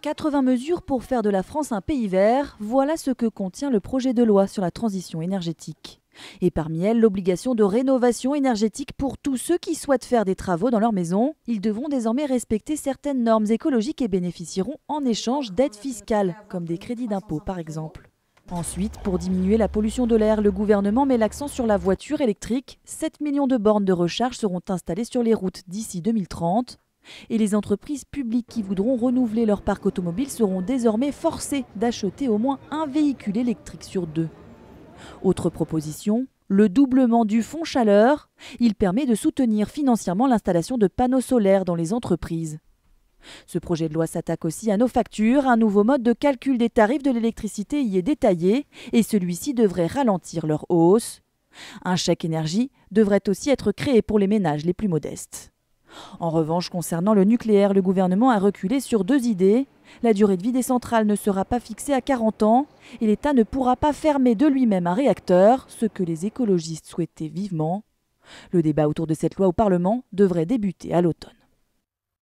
80 mesures pour faire de la France un pays vert, voilà ce que contient le projet de loi sur la transition énergétique. Et parmi elles, l'obligation de rénovation énergétique pour tous ceux qui souhaitent faire des travaux dans leur maison. Ils devront désormais respecter certaines normes écologiques et bénéficieront en échange d'aides fiscales, comme des crédits d'impôt par exemple. Ensuite, pour diminuer la pollution de l'air, le gouvernement met l'accent sur la voiture électrique. 7 millions de bornes de recharge seront installées sur les routes d'ici 2030. Et les entreprises publiques qui voudront renouveler leur parc automobile seront désormais forcées d'acheter au moins un véhicule électrique sur 2. Autre proposition, le doublement du fonds chaleur. Il permet de soutenir financièrement l'installation de panneaux solaires dans les entreprises. Ce projet de loi s'attaque aussi à nos factures. Un nouveau mode de calcul des tarifs de l'électricité y est détaillé et celui-ci devrait ralentir leur hausse. Un chèque énergie devrait aussi être créé pour les ménages les plus modestes. En revanche, concernant le nucléaire, le gouvernement a reculé sur 2 idées. La durée de vie des centrales ne sera pas fixée à 40 ans et l'État ne pourra pas fermer de lui-même un réacteur, ce que les écologistes souhaitaient vivement. Le débat autour de cette loi au Parlement devrait débuter à l'automne.